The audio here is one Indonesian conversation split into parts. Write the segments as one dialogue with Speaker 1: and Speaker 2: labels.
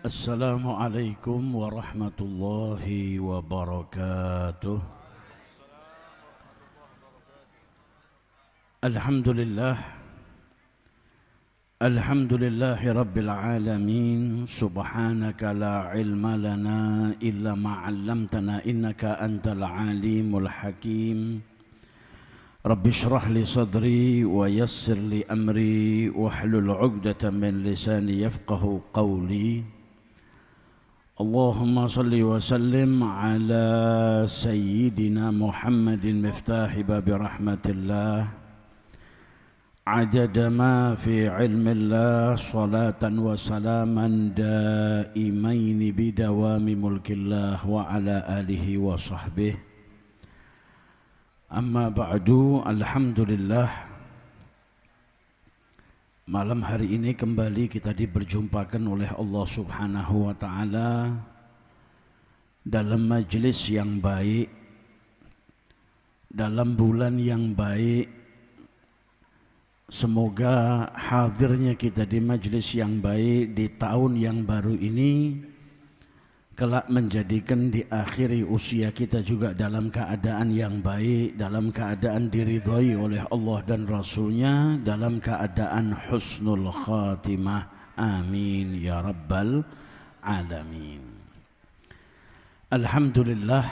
Speaker 1: Assalamualaikum warahmatullahi wabarakatuh. Alhamdulillah. Alhamdulillahi rabbil alamin. Subhanaka la ilma lana illa ma 'allamtana innaka antal alimul hakim. Rabbi shrah li sadri wa yassir li amri wahlul 'uqdatam min lisani yafqahu qawli. اللهم صل وسلم على سيدنا محمد مفتاح باب رحمة الله عدد ما في علم الله صلاة وسلاما دائمين بدوام ملك الله وعلى آله وصحبه أما بعد الحمد لله. Malam hari ini kembali kita diperjumpakan oleh Allah Subhanahu wa Ta'ala dalam majlis yang baik, dalam bulan yang baik. Semoga hadirnya kita di majlis yang baik di tahun yang baru ini kelak menjadikan di akhiri usia kita juga dalam keadaan yang baik, dalam keadaan diridhai oleh Allah dan Rasulnya, dalam keadaan husnul khatimah. Amin ya rabbal alamin. Alhamdulillah,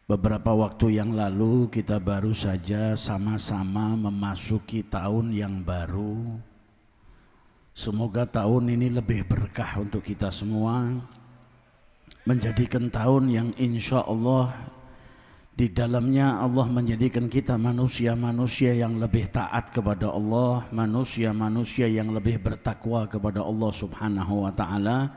Speaker 1: beberapa waktu yang lalu kita baru saja sama-sama memasuki tahun yang baru. Semoga tahun ini lebih berkah untuk kita semua, menjadikan tahun yang insya Allah di dalamnya Allah menjadikan kita manusia-manusia yang lebih taat kepada Allah, manusia-manusia yang lebih bertakwa kepada Allah Subhanahu wa Ta'ala.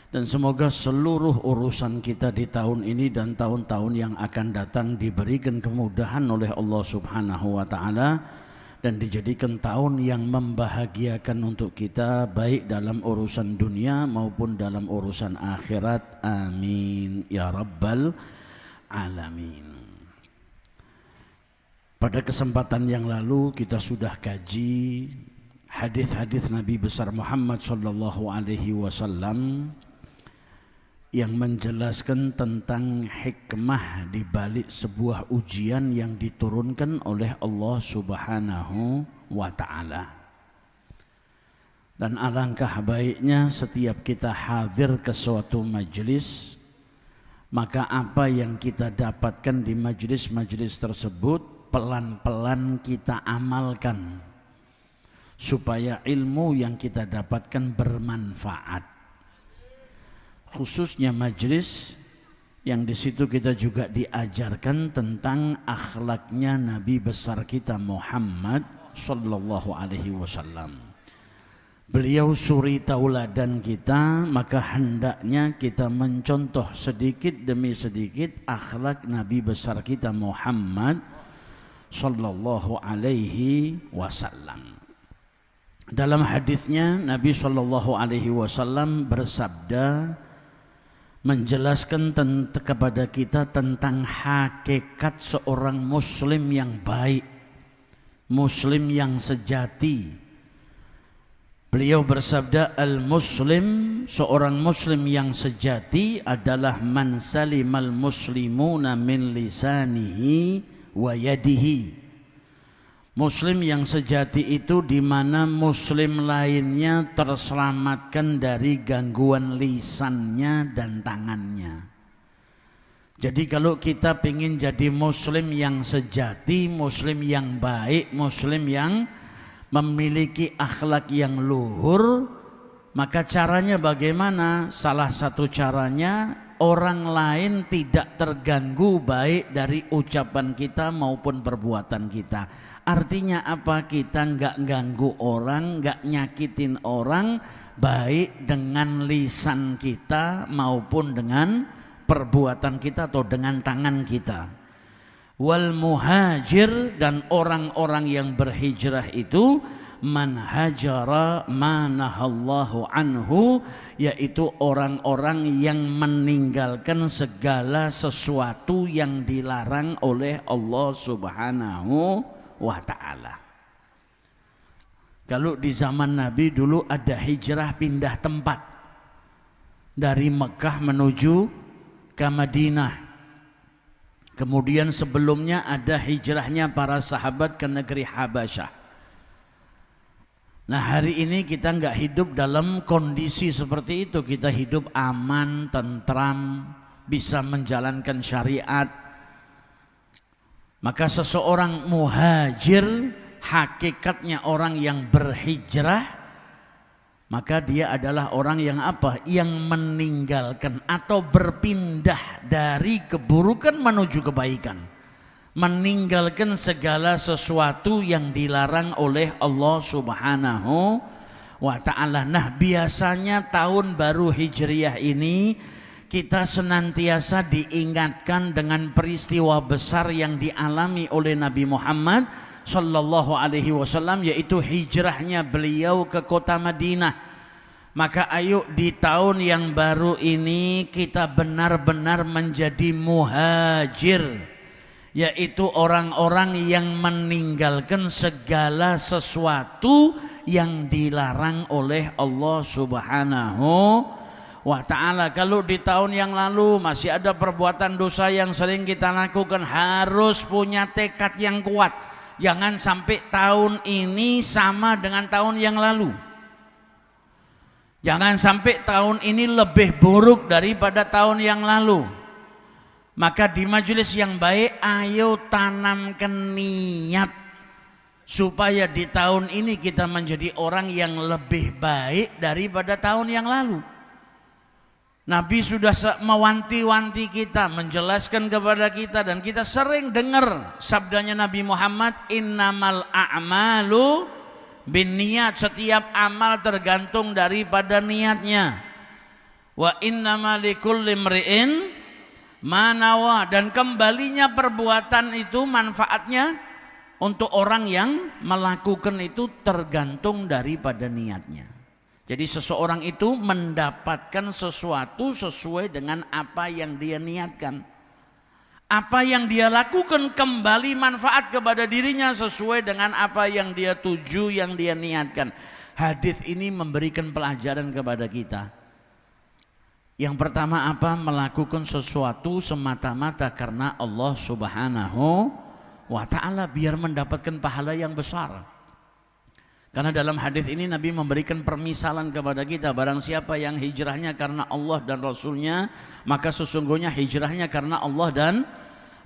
Speaker 1: Dan semoga seluruh urusan kita di tahun ini dan tahun-tahun yang akan datang diberikan kemudahan oleh Allah Subhanahu wa Ta'ala dan dijadikan tahun yang membahagiakan untuk kita, baik dalam urusan dunia maupun dalam urusan akhirat. Amin ya rabbal alamin. Pada kesempatan yang lalu kita sudah kaji hadis-hadis Nabi besar Muhammad sallallahu alaihi wasallam yang menjelaskan tentang hikmah di balik sebuah ujian yang diturunkan oleh Allah Subhanahu wa Ta'ala. Dan alangkah baiknya setiap kita hadir ke suatu majelis, maka apa yang kita dapatkan di majelis-majelis tersebut pelan-pelan kita amalkan supaya ilmu yang kita dapatkan bermanfaat. Khususnya majlis yang di situ kita juga diajarkan tentang akhlaknya Nabi besar kita Muhammad sallallahu alaihi wasallam. Beliau suri tauladan kita, maka hendaknya kita mencontoh sedikit demi sedikit akhlak Nabi besar kita Muhammad sallallahu alaihi wasallam. Dalam hadisnya Nabi sallallahu alaihi wasallam bersabda, menjelaskan kepada kita tentang hakikat seorang muslim yang baik, muslim yang sejati. Beliau bersabda, al-muslim, seorang muslim yang sejati adalah man salimal muslimuna min lisanihi wa yadihi. Muslim yang sejati itu di mana muslim lainnya terselamatkan dari gangguan lisannya dan tangannya. Jadi kalau kita ingin jadi muslim yang sejati, muslim yang baik, muslim yang memiliki akhlak yang luhur, maka caranya bagaimana? Salah satu caranya orang lain tidak terganggu baik dari ucapan kita maupun perbuatan kita. Artinya apa? Kita nggak ganggu orang, nggak nyakitin orang, baik dengan lisan kita maupun dengan perbuatan kita atau dengan tangan kita. Wal muhajir, dan orang-orang yang berhijrah itu man hajara manahallahu anhu, yaitu orang-orang yang meninggalkan segala sesuatu yang dilarang oleh Allah Subhanahu wa Ta'ala. Kalau di zaman Nabi dulu ada hijrah pindah tempat dari Mekah menuju ke Madinah. Kemudian sebelumnya ada hijrahnya para sahabat ke negeri Habasyah. Nah, hari ini kita nggak hidup dalam kondisi seperti itu. Kita hidup aman, tentram, bisa menjalankan syariat. Maka seseorang muhajir, hakikatnya orang yang berhijrah, maka dia adalah orang yang apa? Yang meninggalkan atau berpindah dari keburukan menuju kebaikan, meninggalkan segala sesuatu yang dilarang oleh Allah Subhanahu wa ta'ala. Nah, biasanya tahun baru Hijriyah ini kita senantiasa diingatkan dengan peristiwa besar yang dialami oleh Nabi Muhammad Sallallahu Alaihi Wasallam, yaitu hijrahnya beliau ke kota Madinah. Maka ayo di tahun yang baru ini kita benar-benar menjadi muhajir, yaitu orang-orang yang meninggalkan segala sesuatu yang dilarang oleh Allah Subhanahu wa ta'ala. Kalau di tahun yang lalu masih ada perbuatan dosa yang sering kita lakukan, harus punya tekad yang kuat. Jangan sampai tahun ini sama dengan tahun yang lalu. Jangan sampai tahun ini lebih buruk daripada tahun yang lalu. Maka di majelis yang baik, ayo tanamkan niat supaya di tahun ini kita menjadi orang yang lebih baik daripada tahun yang lalu. Nabi sudah mewanti-wanti kita, menjelaskan kepada kita, dan kita sering dengar sabdanya Nabi Muhammad, innamal a'malu binniyat, setiap amal tergantung daripada niatnya. Wa innamal likulli imri'in ma nawa, dan kembalinya perbuatan itu manfaatnya untuk orang yang melakukan itu tergantung daripada niatnya. Jadi seseorang itu mendapatkan sesuatu sesuai dengan apa yang dia niatkan. Apa yang dia lakukan kembali manfaat kepada dirinya sesuai dengan apa yang dia tuju, yang dia niatkan. Hadis ini memberikan pelajaran kepada kita. Yang pertama apa? Melakukan sesuatu semata-mata karena Allah Subhanahu wa ta'ala, biar mendapatkan pahala yang besar. Karena dalam hadis ini Nabi memberikan permisalan kepada kita, barang siapa yang hijrahnya karena Allah dan Rasulnya, maka sesungguhnya hijrahnya karena Allah dan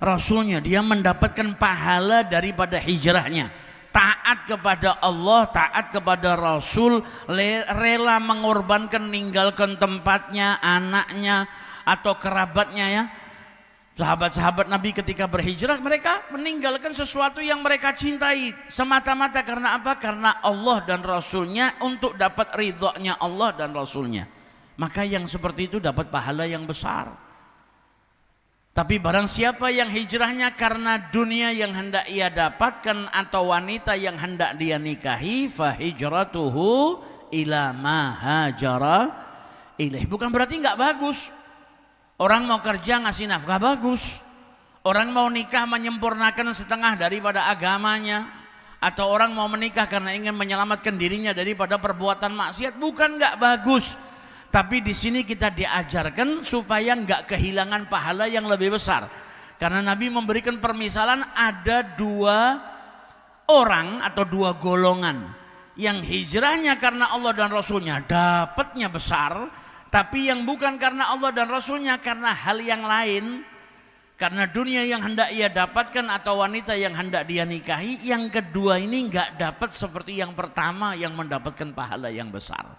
Speaker 1: Rasulnya. Dia mendapatkan pahala daripada hijrahnya. Taat kepada Allah, taat kepada Rasul, rela mengorbankan, meninggalkan tempatnya, anaknya atau kerabatnya ya. Sahabat-sahabat Nabi ketika berhijrah, mereka meninggalkan sesuatu yang mereka cintai semata-mata karena apa? Karena Allah dan Rasulnya, untuk dapat ridhonya Allah dan Rasulnya. Maka yang seperti itu dapat pahala yang besar. Tapi barang siapa yang hijrahnya karena dunia yang hendak ia dapatkan atau wanita yang hendak dia nikahi, fa hijratuhu ila ma hajara ilaih. Bukan berarti nggak bagus. Orang mau kerja ngasih nafkah bagus. Orang mau nikah menyempurnakan setengah daripada agamanya. Atau orang mau menikah karena ingin menyelamatkan dirinya daripada perbuatan maksiat. Bukan nggak bagus. Tapi di sini kita diajarkan supaya nggak kehilangan pahala yang lebih besar. Karena Nabi memberikan permisalan ada dua orang atau dua golongan. Yang hijrahnya karena Allah dan Rasulnya dapatnya besar. Tapi yang bukan karena Allah dan Rasulnya, karena hal yang lain, karena dunia yang hendak ia dapatkan atau wanita yang hendak dia nikahi, yang kedua ini nggak dapat seperti yang pertama yang mendapatkan pahala yang besar.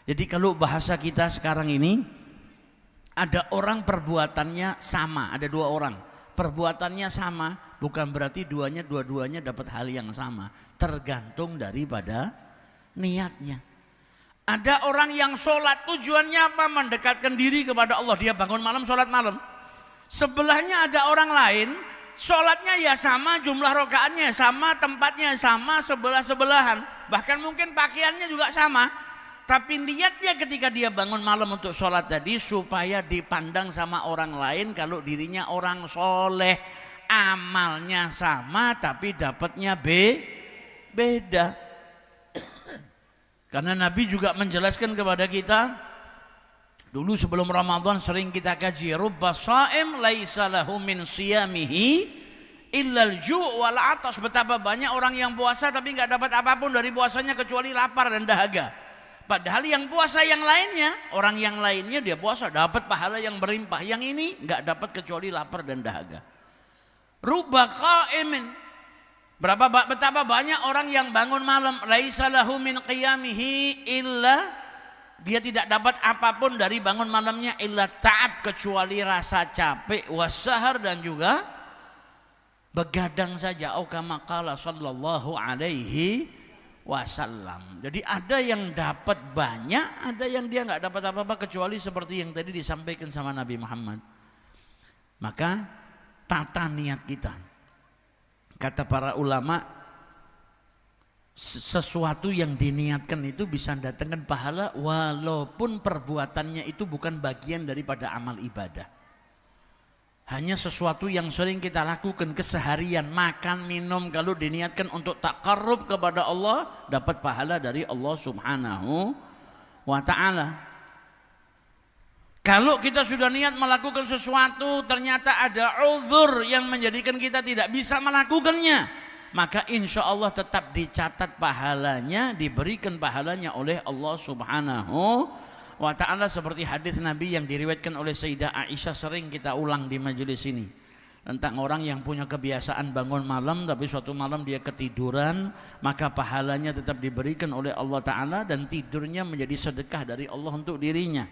Speaker 1: Jadi kalau bahasa kita sekarang ini, ada orang perbuatannya sama, ada dua orang perbuatannya sama, bukan berarti dua-duanya dapat hal yang sama, tergantung daripada niatnya. Ada orang yang sholat tujuannya apa? Mendekatkan diri kepada Allah. Dia bangun malam sholat malam. Sebelahnya ada orang lain, sholatnya ya sama, jumlah rakaatnya sama, tempatnya sama, sebelah-sebelahan. Bahkan mungkin pakaiannya juga sama. Tapi niatnya ketika dia bangun malam untuk sholat tadi, supaya dipandang sama orang lain kalau dirinya orang soleh. Amalnya sama tapi dapatnya beda. Karena Nabi juga menjelaskan kepada kita, dulu sebelum Ramadan sering kita kaji, rubba sha'im laisa lahu min siyamihi illal ju' wal atas. Betapa banyak orang yang puasa tapi nggak dapat apapun dari puasanya kecuali lapar dan dahaga. Padahal yang puasa yang lainnya, orang yang lainnya dia puasa dapat pahala yang berlimpah. Yang ini nggak dapat kecuali lapar dan dahaga. Rubba qa'imin, betapa banyak orang yang bangun malam, laisa lahu min qiyamihi illa, dia tidak dapat apapun dari bangun malamnya illa ta'ab, kecuali rasa capek, wasahar, dan juga begadang saja. Au kama qala sallallahu alaihi wasallam. Jadi ada yang dapat banyak, ada yang dia nggak dapat apa-apa kecuali seperti yang tadi disampaikan sama Nabi Muhammad. Maka tata niat kita. Kata para ulama, sesuatu yang diniatkan itu bisa mendatangkan pahala walaupun perbuatannya itu bukan bagian daripada amal ibadah. Hanya sesuatu yang sering kita lakukan keseharian, makan, minum, kalau diniatkan untuk taqarrub kepada Allah, dapat pahala dari Allah Subhanahu wa ta'ala. Kalau kita sudah niat melakukan sesuatu, ternyata ada uzur yang menjadikan kita tidak bisa melakukannya, maka insya Allah tetap dicatat pahalanya, diberikan pahalanya oleh Allah Subhanahu wa ta'ala. Seperti hadis Nabi yang diriwayatkan oleh Sayyidah Aisyah, sering kita ulang di majelis ini, tentang orang yang punya kebiasaan bangun malam tapi suatu malam dia ketiduran, maka pahalanya tetap diberikan oleh Allah Ta'ala dan tidurnya menjadi sedekah dari Allah untuk dirinya.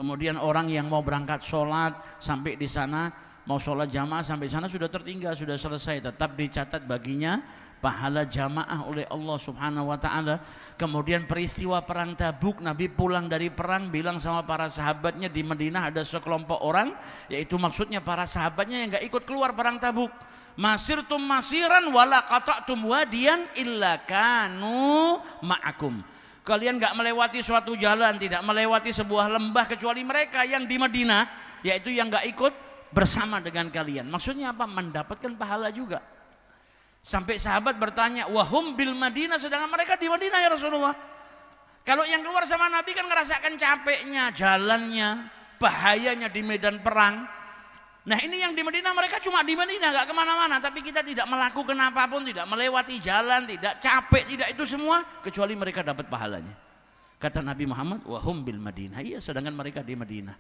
Speaker 1: Kemudian orang yang mau berangkat sholat sampai di sana, mau sholat jamaah sampai sana sudah tertinggal, sudah selesai, tetap dicatat baginya pahala jamaah oleh Allah Subhanahu wa ta'ala. Kemudian peristiwa perang Tabuk, Nabi pulang dari perang bilang sama para sahabatnya, di Madinah ada sekelompok orang, yaitu maksudnya para sahabatnya yang gak ikut keluar perang Tabuk, masirtum masiran wala qata'tum wadiyan illa kanu ma'akum. Kalian gak melewati suatu jalan, tidak melewati sebuah lembah kecuali mereka yang di Madinah, yaitu yang gak ikut bersama dengan kalian. Maksudnya apa? Mendapatkan pahala juga. Sampai sahabat bertanya, wahum bil Madinah, sedangkan mereka di Madinah ya Rasulullah. Kalau yang keluar sama Nabi kan ngerasakan capeknya, jalannya, bahayanya di medan perang. Nah ini yang di Madinah, mereka cuma di Madinah, gak kemana-mana. Tapi kita tidak melakukan apapun, tidak melewati jalan, tidak capek, tidak itu semua, kecuali mereka dapat pahalanya. Kata Nabi Muhammad, wahum bil Madinah. Iya, sedangkan mereka di Madinah.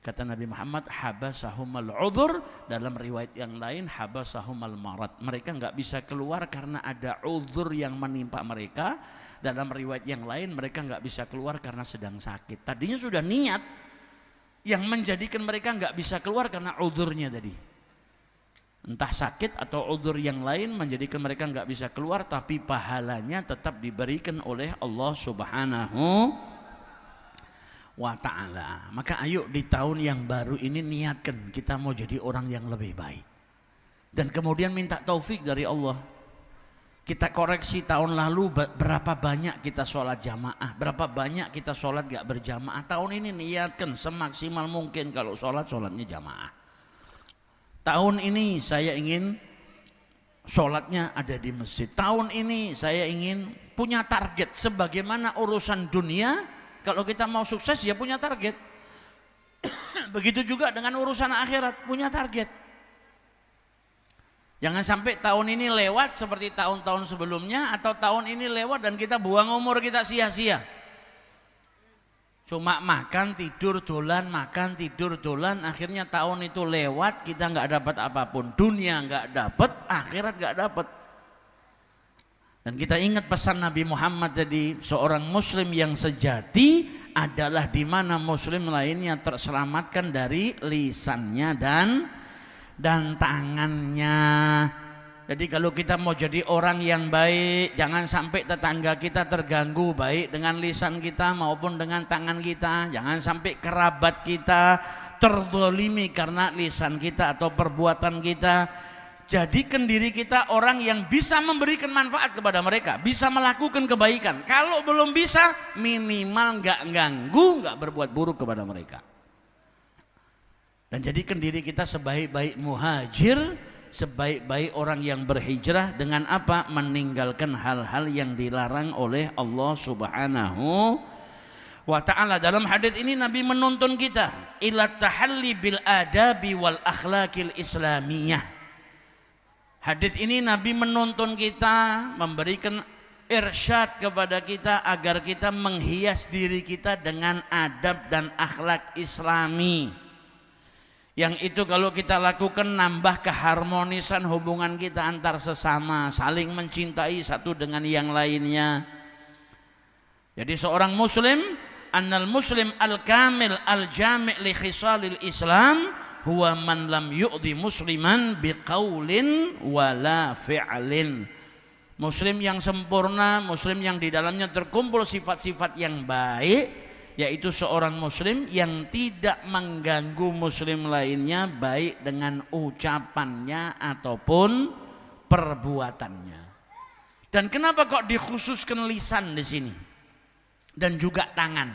Speaker 1: Kata Nabi Muhammad, habasahumal udhur, dalam riwayat yang lain habasahumal marad. Mereka nggak bisa keluar karena ada udhur yang menimpa mereka. Dalam riwayat yang lain mereka nggak bisa keluar karena sedang sakit. Tadinya sudah niat, yang menjadikan mereka nggak bisa keluar karena udhurnya tadi. Entah sakit atau udhur yang lain menjadikan mereka nggak bisa keluar, tapi pahalanya tetap diberikan oleh Allah Subhanahu wa ta'ala. Maka ayo di tahun yang baru ini niatkan kita mau jadi orang yang lebih baik, dan kemudian minta taufik dari Allah. Kita koreksi tahun lalu berapa banyak kita sholat jamaah, berapa banyak kita sholat gak berjamaah. Tahun ini niatkan semaksimal mungkin kalau sholatnya jamaah. Tahun ini saya ingin sholatnya ada di masjid. Tahun ini saya ingin punya target. Sebagaimana urusan dunia, kalau kita mau sukses ya punya target. Begitu juga dengan urusan akhirat, punya target. Jangan sampai tahun ini lewat seperti tahun-tahun sebelumnya, atau tahun ini lewat dan kita buang umur kita sia-sia. Cuma makan, tidur, dolan, makan, tidur, dolan, akhirnya tahun itu lewat, kita nggak dapat apapun. Dunia nggak dapat, akhirat nggak dapat. Dan kita ingat pesan Nabi Muhammad tadi, seorang muslim yang sejati adalah di mana muslim lainnya terselamatkan dari lisannya dan tangannya. Jadi kalau kita mau jadi orang yang baik, jangan sampai tetangga kita terganggu baik dengan lisan kita maupun dengan tangan kita. Jangan sampai kerabat kita terzalimi karena lisan kita atau perbuatan kita. Jadikan diri kita orang yang bisa memberikan manfaat kepada mereka, bisa melakukan kebaikan. Kalau belum bisa, minimal nggak ganggu, nggak berbuat buruk kepada mereka. Dan jadikan diri kita sebaik-baik muhajir, sebaik-baik orang yang berhijrah dengan apa? Meninggalkan hal-hal yang dilarang oleh Allah Subhanahu wa ta'ala. Dalam hadis ini Nabi menuntun kita ila tahalli bil adabi wal akhlaqil islamiyah. Hadis ini Nabi menuntun kita, memberikan irsyad kepada kita agar kita menghias diri kita dengan adab dan akhlak islami. Yang itu kalau kita lakukan nambah keharmonisan hubungan kita antar sesama, saling mencintai satu dengan yang lainnya. Jadi seorang muslim, annal muslim al-kamil al-jami' li khisalil Islam huwa man lam yu'dhi musliman biqaulin wala fi'lin. Muslim yang sempurna, muslim yang di dalamnya terkumpul sifat-sifat yang baik, yaitu seorang muslim yang tidak mengganggu muslim lainnya baik dengan ucapannya ataupun perbuatannya. Dan kenapa kok dikhususkan lisan di sini? Dan juga tangan.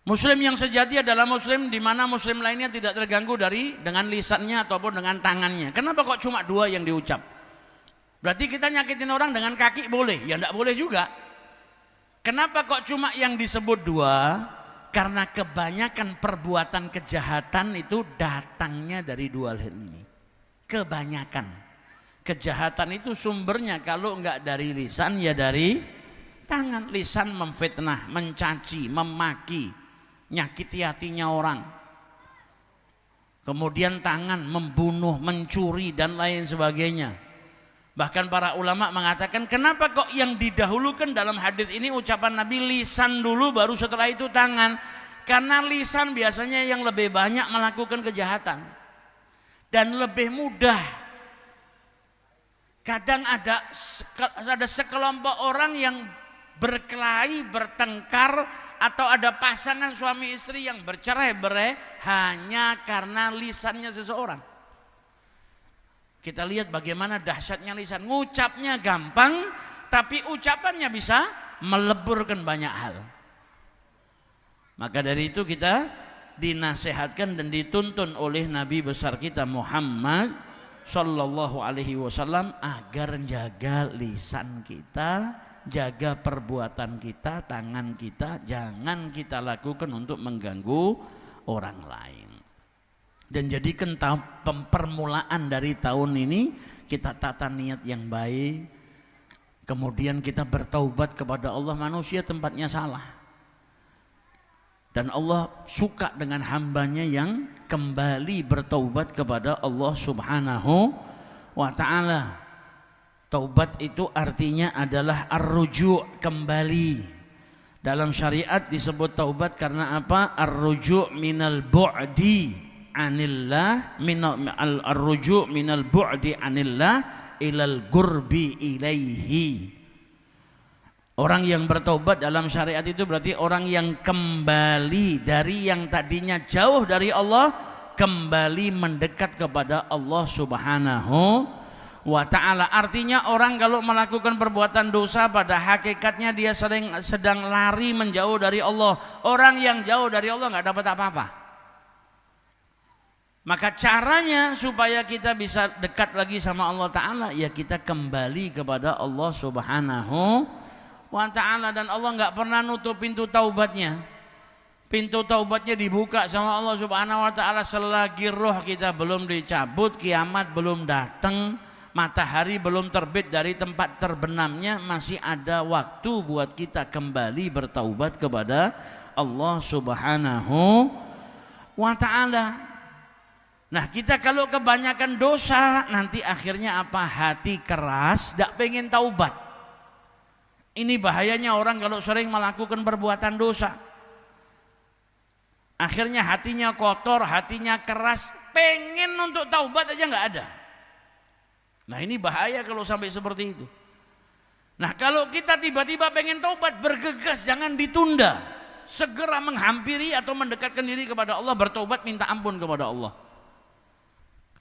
Speaker 1: Muslim yang sejati adalah muslim di mana muslim lainnya tidak terganggu dengan lisannya ataupun dengan tangannya. Kenapa kok cuma dua yang diucap? Berarti kita nyakitin orang dengan kaki boleh? Ya enggak boleh juga. Kenapa kok cuma yang disebut dua? Karena kebanyakan perbuatan kejahatan itu datangnya dari dua hal ini. Kebanyakan kejahatan itu sumbernya kalau enggak dari lisan ya dari tangan. Lisan memfitnah, mencaci, memaki, nyakiti hatinya orang. Kemudian tangan membunuh, mencuri dan lain sebagainya. Bahkan para ulama mengatakan kenapa kok yang didahulukan dalam hadis ini ucapan Nabi lisan dulu baru setelah itu tangan. Karena lisan biasanya yang lebih banyak melakukan kejahatan dan lebih mudah. Kadang ada sekelompok orang yang berkelahi, bertengkar, atau ada pasangan suami istri yang bercerai-berai hanya karena lisannya seseorang. Kita lihat bagaimana dahsyatnya lisan. Ngucapnya gampang, tapi ucapannya bisa meleburkan banyak hal. Maka dari itu kita dinasehatkan dan dituntun oleh Nabi besar kita Muhammad Sallallahu Alaihi Wasallam agar jaga lisan kita, jaga perbuatan kita, tangan kita, jangan kita lakukan untuk mengganggu orang lain. Dan jadikan permulaan dari tahun ini kita tata niat yang baik, kemudian kita bertaubat kepada Allah. Manusia tempatnya salah, dan Allah suka dengan hambanya yang kembali bertaubat kepada Allah Subhanahu wa ta'ala. Taubat itu artinya adalah ar-ruju', kembali. Dalam syariat disebut taubat karena apa? Ar-ruju' minal bu'di anillah, ar-ruju' minal bu'di anillah ilal gurbi ilaihi. Orang yang bertaubat dalam syariat itu berarti orang yang kembali dari yang tadinya jauh dari Allah, kembali mendekat kepada Allah Subhanahu wa ta'ala. Artinya orang kalau melakukan perbuatan dosa pada hakikatnya dia sedang lari menjauh dari Allah. Orang yang jauh dari Allah nggak dapat apa-apa. Maka caranya supaya kita bisa dekat lagi sama Allah Ta'ala, ya kita kembali kepada Allah Subhanahu wa ta'ala. Dan Allah nggak pernah nutup pintu taubatnya. Pintu taubatnya dibuka sama Allah Subhanahu wa ta'ala selagi roh kita belum dicabut, kiamat belum datang, matahari belum terbit dari tempat terbenamnya, masih ada waktu buat kita kembali bertaubat kepada Allah Subhanahu wa ta'ala. Nah, kita kalau kebanyakan dosa nanti akhirnya apa? Hati keras, tidak pengen taubat. Ini bahayanya orang kalau sering melakukan perbuatan dosa. Akhirnya hatinya kotor, hatinya keras, pengen untuk taubat aja nggak ada. Nah, ini bahaya kalau sampai seperti itu. Nah, kalau kita tiba-tiba pengen taubat, bergegas, jangan ditunda. Segera menghampiri atau mendekatkan diri kepada Allah, bertaubat, minta ampun kepada Allah.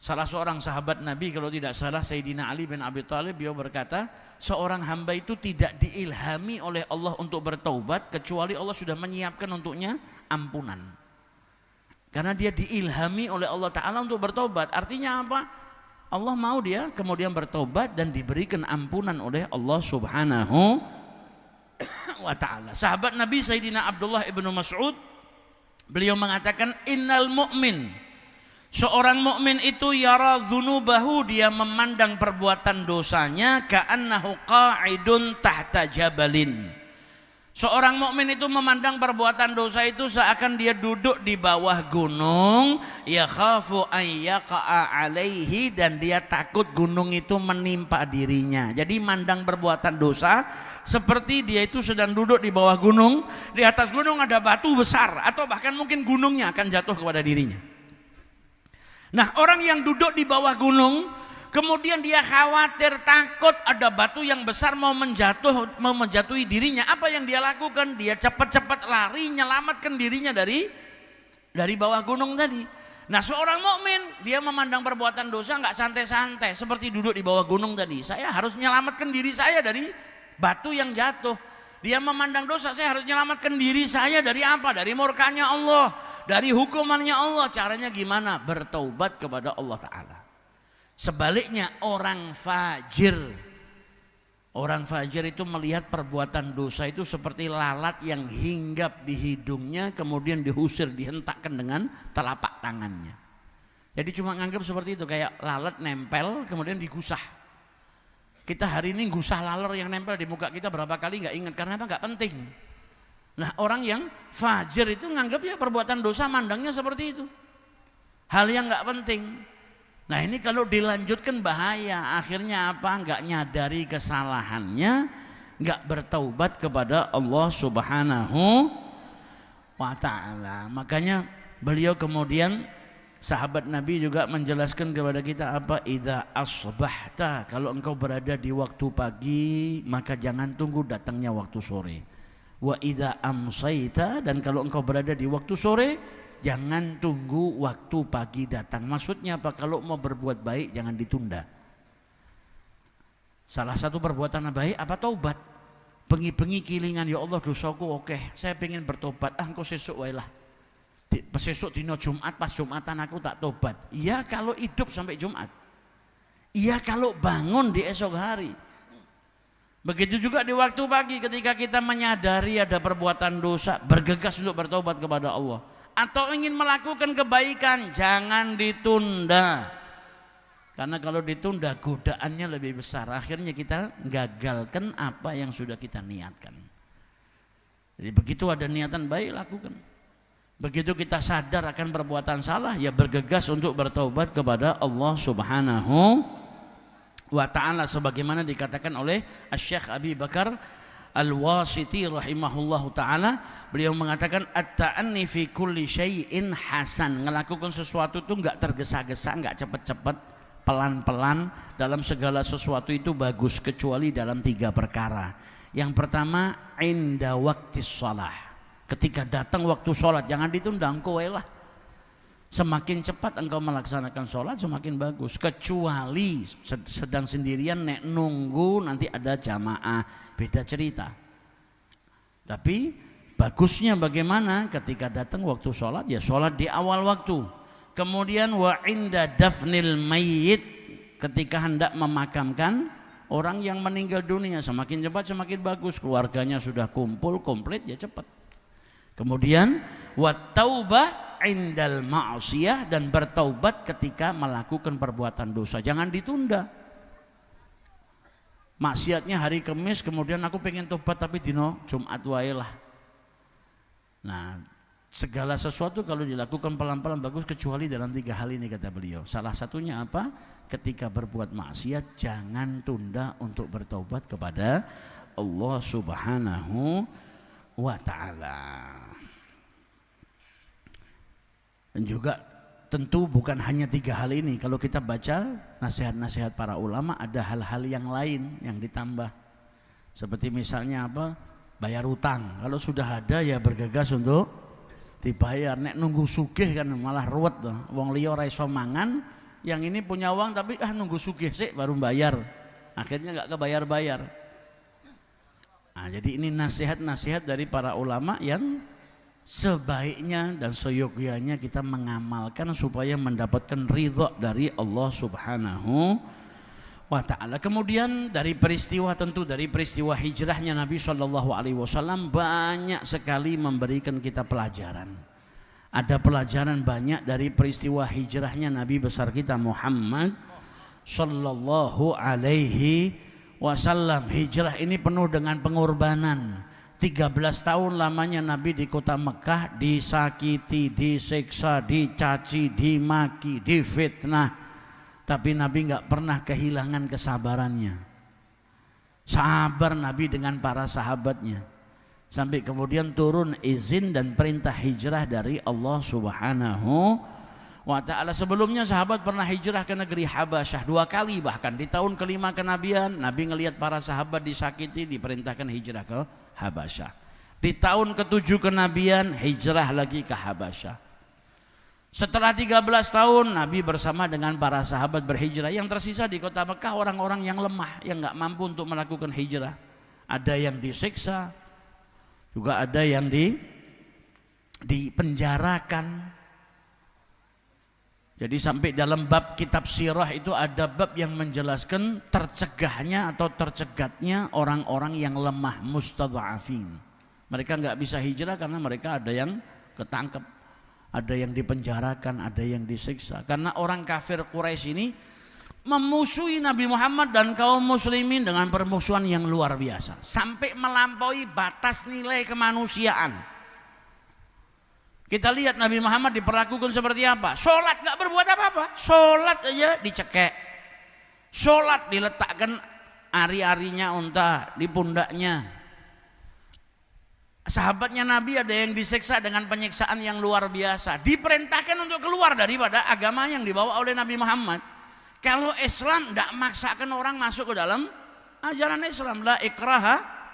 Speaker 1: Salah seorang sahabat Nabi, kalau tidak salah Sayyidina Ali bin Abi Thalib, beliau berkata, seorang hamba itu tidak diilhami oleh Allah untuk bertaubat kecuali Allah sudah menyiapkan untuknya ampunan. Karena dia diilhami oleh Allah Ta'ala untuk bertaubat. Artinya apa? Allah mau dia kemudian bertobat dan diberikan ampunan oleh Allah Subhanahu wa ta'ala. Sahabat Nabi Sayyidina Abdullah ibnu Mas'ud, beliau mengatakan, innal mu'min, seorang mukmin itu yara dzunubahu, dia memandang perbuatan dosanya, ka'annahu qa'idun tahta jabalin. Seorang mukmin itu memandang perbuatan dosa itu seakan dia duduk di bawah gunung, yakhafu ay yaqa'a alaihi, dan dia takut gunung itu menimpa dirinya. Jadi mandang perbuatan dosa seperti dia itu sedang duduk di bawah gunung, di atas gunung ada batu besar atau bahkan mungkin gunungnya akan jatuh kepada dirinya. Nah, orang yang duduk di bawah gunung kemudian dia khawatir, takut ada batu yang besar mau menjatuhi dirinya. Apa yang dia lakukan? Dia cepat-cepat lari menyelamatkan dirinya dari bawah gunung tadi. Nah, seorang mukmin dia memandang perbuatan dosa nggak santai-santai seperti duduk di bawah gunung tadi. Saya harus menyelamatkan diri saya dari batu yang jatuh. Dia memandang dosa, saya harus menyelamatkan diri saya dari apa? Dari murkanya Allah, dari hukumannya Allah. Caranya gimana? Bertaubat kepada Allah Ta'ala. Sebaliknya orang fajir itu melihat perbuatan dosa itu seperti lalat yang hinggap di hidungnya kemudian diusir, dihentakkan dengan telapak tangannya. Jadi cuma nganggap seperti itu, kayak lalat nempel kemudian digusah. Kita hari ini gusah laler yang nempel di muka kita berapa kali nggak ingat, karena apa? Nggak penting. Nah, orang yang fajir itu nganggap ya perbuatan dosa mandangnya seperti itu, hal yang nggak penting. Nah, ini kalau dilanjutkan bahaya. Akhirnya apa? Nggak nyadari kesalahannya, nggak bertaubat kepada Allah Subhanahu wa ta'ala. Makanya beliau kemudian, sahabat Nabi juga menjelaskan kepada kita apa? Idza asbahta, kalau engkau berada di waktu pagi maka jangan tunggu datangnya waktu sore. Wa idza amsayta, dan kalau engkau berada di waktu sore jangan tunggu waktu pagi datang. Maksudnya apa? Kalau mau berbuat baik jangan ditunda. Salah satu perbuatan baik apa? Taubat. Bengi-bengi kilingan, ya Allah dosaku oke, saya pengen bertobat. Engkau sesuk wae lah. Sesuk dino Jumat, pas Jumatan aku tak tobat. Iya kalau hidup sampai Jumat. Iya kalau bangun di esok hari. Begitu juga di waktu pagi ketika kita menyadari ada perbuatan dosa, bergegas untuk bertobat kepada Allah. Atau ingin melakukan kebaikan, jangan ditunda. Karena kalau ditunda godaannya lebih besar. Akhirnya kita gagalkan apa yang sudah kita niatkan. Jadi begitu ada niatan baik, lakukan. Begitu kita sadar akan perbuatan salah, ya bergegas untuk bertaubat kepada Allah Subhanahu wa ta'ala. Sebagaimana dikatakan oleh Asy-Syaikh Abi Bakar Al-Wasiti rahimahullahu ta'ala, beliau mengatakan at-ta'anni fi kulli syai'in hasan. Ngelakukan sesuatu itu enggak tergesa-gesa, enggak cepat-cepat, pelan-pelan. Dalam segala sesuatu itu bagus, kecuali dalam 3 perkara. Yang pertama, inda waqtis shalah, ketika datang waktu sholat jangan ditunda, engkau lah. Semakin cepat engkau melaksanakan sholat semakin bagus, kecuali sedang sendirian nek nunggu nanti ada jamaah, beda cerita. Tapi bagusnya bagaimana? Ketika datang waktu sholat, ya sholat di awal waktu. Kemudian wa inda dafnil mayyit, ketika hendak memakamkan orang yang meninggal dunia, semakin cepat semakin bagus. Keluarganya sudah kumpul komplit, ya cepat. Kemudian wa taubah indal ma'siyah, dan bertaubat ketika melakukan perbuatan dosa, jangan ditunda. Maksiatnya hari Kamis, kemudian aku pengen tobat tapi dino Jumat wae lah. Nah, segala sesuatu kalau dilakukan pelan-pelan bagus, kecuali dalam 3 hal ini kata beliau. Salah satunya apa? Ketika berbuat maksiat jangan tunda untuk bertaubat kepada Allah Subhanahu wa ta'ala. Dan juga tentu bukan hanya 3 hal ini. Kalau kita baca nasihat-nasihat para ulama, ada hal-hal yang lain yang ditambah. Seperti misalnya apa? Bayar utang. Kalau sudah ada ya bergegas untuk dibayar. Nek nunggu sugih kan malah ruwet tuh. Wong liya ora iso mangan, yang ini punya uang tapi nunggu sugih sik baru bayar. Akhirnya enggak kebayar-bayar. Nah, jadi ini nasihat-nasihat dari para ulama yang sebaiknya dan seyogyanya kita mengamalkan supaya mendapatkan ridha dari Allah Subhanahu wa ta'ala. Kemudian dari peristiwa hijrahnya Nabi SAW banyak sekali memberikan kita pelajaran. Ada pelajaran banyak dari peristiwa hijrahnya Nabi besar kita Muhammad sallallahu alaihi wasallam. Hijrah ini penuh dengan pengorbanan. 13 tahun lamanya Nabi di kota Mekah, disakiti, disiksa, dicaci, dimaki, difitnah. Tapi Nabi nggak pernah kehilangan kesabarannya. Sabar Nabi dengan para sahabatnya. Sampai kemudian turun izin dan perintah hijrah dari Allah Subhanahu wa ta'ala. Sebelumnya sahabat pernah hijrah ke negeri Habasyah 2 kali, bahkan di tahun kelima kenabian Nabi ngelihat para sahabat disakiti, diperintahkan hijrah ke Habasyah. Di tahun ke-7 kenabian hijrah lagi ke Habasyah. Setelah 13 tahun Nabi bersama dengan para sahabat berhijrah. Yang tersisa di kota Mekah orang-orang yang lemah, yang gak mampu untuk melakukan hijrah. Ada yang disiksa, juga ada yang dipenjarakan. Jadi sampai dalam bab kitab sirah itu ada bab yang menjelaskan tercegahnya atau tercegatnya orang-orang yang lemah, mustadhafin. Mereka nggak bisa hijrah karena mereka ada yang ketangkep, ada yang dipenjarakan, ada yang disiksa. Karena orang kafir Quraisy ini memusuhi Nabi Muhammad dan kaum muslimin dengan permusuhan yang luar biasa, sampai melampaui batas nilai kemanusiaan. Kita lihat Nabi Muhammad diperlakukan seperti apa. Sholat gak berbuat apa-apa, sholat aja dicekek. Sholat diletakkan ari-arinya unta di pundaknya. Sahabatnya Nabi ada yang disiksa dengan penyiksaan yang luar biasa. Diperintahkan untuk keluar daripada agama yang dibawa oleh Nabi Muhammad. Kalau Islam tidak memaksakan orang masuk ke dalam ajaran Islam, la ikraha.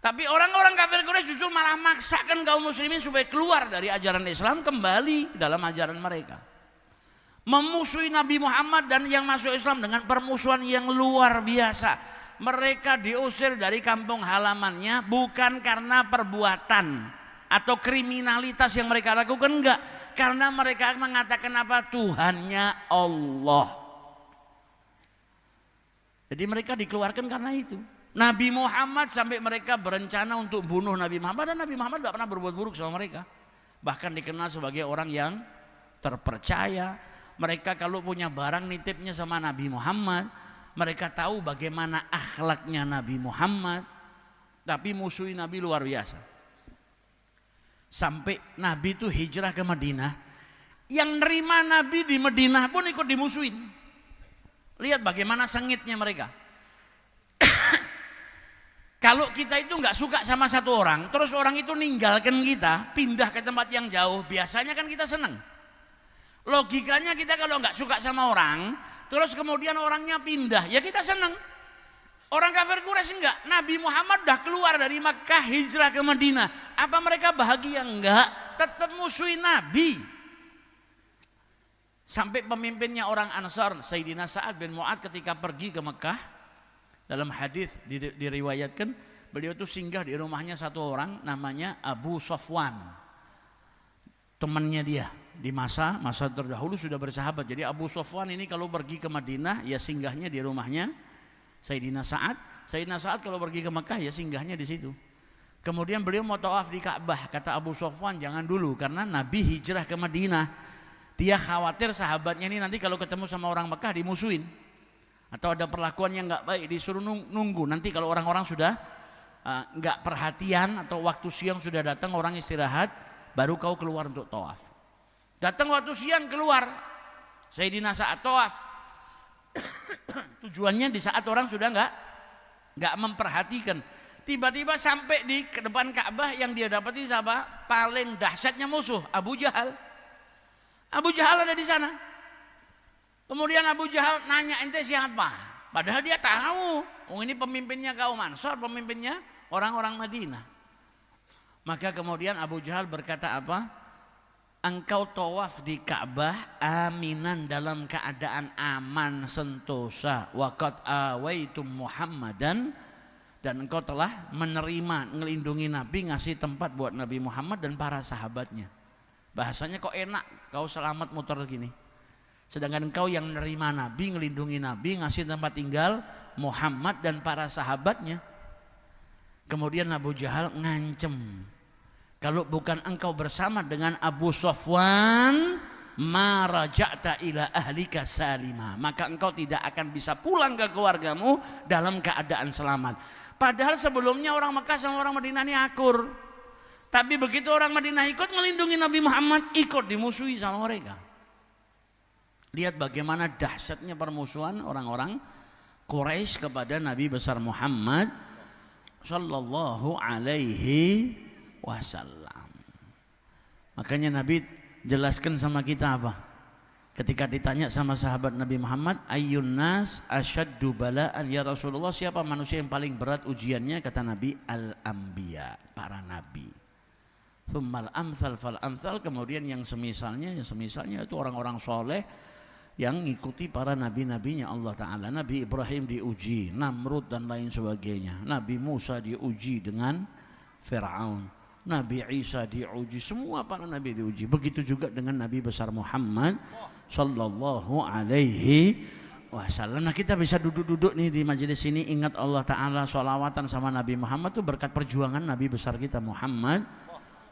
Speaker 1: Tapi orang-orang kafir Quraisy justru malah maksakan kaum muslimin supaya keluar dari ajaran Islam, kembali dalam ajaran mereka. Memusuhi Nabi Muhammad dan yang masuk Islam dengan permusuhan yang luar biasa. Mereka diusir dari kampung halamannya bukan karena perbuatan atau kriminalitas yang mereka lakukan, enggak. Karena mereka mengatakan apa? Tuhannya Allah. Jadi mereka dikeluarkan karena itu. Nabi Muhammad sampai mereka berencana untuk bunuh Nabi Muhammad, dan Nabi Muhammad tidak pernah berbuat buruk sama mereka. Bahkan dikenal sebagai orang yang terpercaya. Mereka kalau punya barang nitipnya sama Nabi Muhammad. Mereka tahu bagaimana akhlaknya Nabi Muhammad. Tapi musuhi Nabi luar biasa. Sampai Nabi itu hijrah ke Madinah, yang nerima Nabi di Madinah pun ikut dimusuhin. Lihat bagaimana sengitnya mereka. Kalau kita itu nggak suka sama satu orang, terus orang itu ninggalkan kita, pindah ke tempat yang jauh, biasanya kan kita senang. Logikanya kita kalau nggak suka sama orang, terus kemudian orangnya pindah, ya kita senang. Orang kafir Quraisy enggak. Nabi Muhammad udah keluar dari Makkah, hijrah ke Madinah. Apa mereka bahagia? Enggak, tetap musuhin Nabi. Sampai pemimpinnya orang Ansar, Sayyidina Sa'ad bin Mu'adz ketika pergi ke Makkah, dalam hadis diriwayatkan beliau itu singgah di rumahnya satu orang namanya Abu Sofwan, temannya dia di masa terdahulu sudah bersahabat. Jadi Abu Sofwan ini kalau pergi ke Madinah ya singgahnya di rumahnya Sayyidina Sa'ad. Sayyidina Sa'ad kalau pergi ke Mekah ya singgahnya di situ. Kemudian beliau mau tawaf di Ka'bah, kata Abu Sofwan jangan dulu karena Nabi hijrah ke Madinah. Dia khawatir sahabatnya ini nanti kalau ketemu sama orang Mekah dimusuhin, atau ada perlakuan yang nggak baik, disuruh nunggu. Nanti kalau orang-orang sudah nggak perhatian atau waktu siang sudah datang orang istirahat, baru kau keluar untuk tawaf. Datang waktu siang keluar, Sayyidina Sa'ad tawaf. Tujuannya di saat orang sudah nggak memperhatikan. Tiba-tiba sampai di depan Ka'bah, yang dia dapati siapa? Paling dahsyatnya musuh, Abu Jahal. Abu Jahal ada di sana. Kemudian Abu Jahal nanya, ente siapa? Padahal dia tahu, ini pemimpinnya kaum Ansar, pemimpinnya orang-orang Madinah. Maka kemudian Abu Jahal berkata apa? Engkau tawaf di Ka'bah aminan, dalam keadaan aman sentosa. Wa qad awaitum Muhammadan, dan engkau telah menerima, ngelindungi Nabi, ngasih tempat buat Nabi Muhammad dan para sahabatnya. Bahasanya kok enak, kau selamat muter gini. Sedangkan engkau yang menerima Nabi, ngelindungi Nabi, ngasih tempat tinggal Muhammad dan para sahabatnya. Kemudian Abu Jahal ngancem, kalau bukan engkau bersama dengan Abu Sofwan, ma raja'ta ila ahlika salima, maka engkau tidak akan bisa pulang ke keluargamu dalam keadaan selamat. Padahal sebelumnya orang Mekah sama orang Madinah ini akur, tapi begitu orang Madinah ikut melindungi Nabi Muhammad, ikut dimusuhi sama mereka. Lihat bagaimana dahsyatnya permusuhan orang-orang Quraisy kepada Nabi besar Muhammad sallallahu alaihi wasallam. Makanya Nabi jelaskan sama kita apa? Ketika ditanya sama sahabat Nabi Muhammad, ayyun nas asyaddu bala'an ya Rasulullah, siapa manusia yang paling berat ujiannya? Kata Nabi, al-anbiya, para nabi. Tsummal amsal fal amsal, kemudian yang semisalnya itu orang-orang soleh yang ngikuti para nabi-nabinya Allah Ta'ala. Nabi Ibrahim diuji, Namrud dan lain sebagainya. Nabi Musa diuji dengan Fir'aun, Nabi Isa diuji, semua para nabi diuji. Begitu juga dengan Nabi besar Muhammad sallallahu alaihi wasallam. Nah, kita bisa duduk-duduk nih di majelis ini, ingat Allah Ta'ala, sholawatan sama Nabi Muhammad itu berkat perjuangan Nabi besar kita Muhammad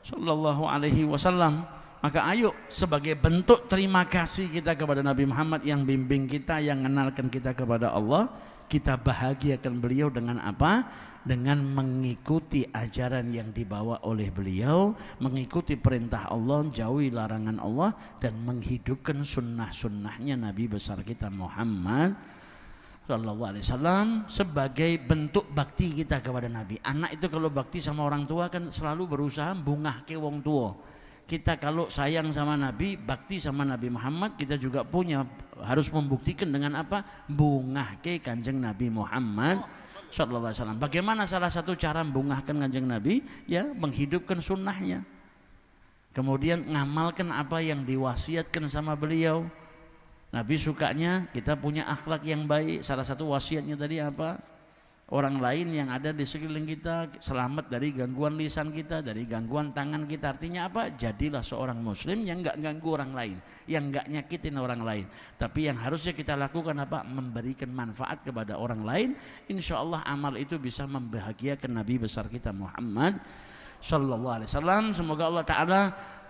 Speaker 1: sallallahu alaihi wasallam. Maka ayo sebagai bentuk terima kasih kita kepada Nabi Muhammad yang bimbing kita, yang mengenalkan kita kepada Allah, kita bahagiakan beliau dengan apa? Dengan mengikuti ajaran yang dibawa oleh beliau, mengikuti perintah Allah, jauhi larangan Allah, dan menghidupkan sunnah-sunnahnya Nabi besar kita Muhammad sallallahu alaihi wasallam sebagai bentuk bakti kita kepada Nabi. Anak itu kalau bakti sama orang tua kan selalu berusaha bungah ke wong tua. Kita kalau sayang sama Nabi, bakti sama Nabi Muhammad, kita juga harus membuktikan dengan apa? Bungah ke kanjeng Nabi Muhammad sallallahu alaihi wasallam. Bagaimana salah satu cara membungahkan kanjeng Nabi? Ya, menghidupkan sunnahnya. Kemudian ngamalkan apa yang diwasiatkan sama beliau. Nabi sukanya kita punya akhlak yang baik. Salah satu wasiatnya tadi apa? Orang lain yang ada di sekeliling kita selamat dari gangguan lisan kita, dari gangguan tangan kita. Artinya apa? Jadilah seorang muslim yang enggak ganggu orang lain, yang enggak nyakitin orang lain. Tapi yang harusnya kita lakukan apa? Memberikan manfaat kepada orang lain. Insya Allah amal itu bisa membahagiakan Nabi besar kita Muhammad sallallahu alaihi wasallam. Semoga Allah Ta'ala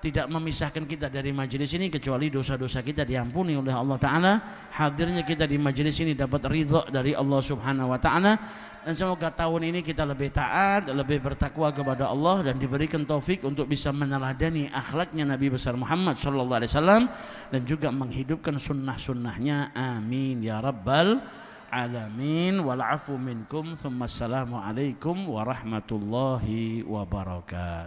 Speaker 1: tidak memisahkan kita dari majelis ini kecuali dosa-dosa kita diampuni oleh Allah Ta'ala. Hadirnya kita di majelis ini dapat ridha dari Allah Subhanahu wa Ta'ala, dan semoga tahun ini kita lebih taat, lebih bertakwa kepada Allah, dan diberikan taufik untuk bisa meneladani akhlaknya Nabi besar Muhammad sallallahu alaihi wasallam, dan juga menghidupkan sunnah-sunnahnya. Amin ya rabbal alamin. Wal afu minkum. Tsumma assalamu alaikum warahmatullahi wabarakatuh.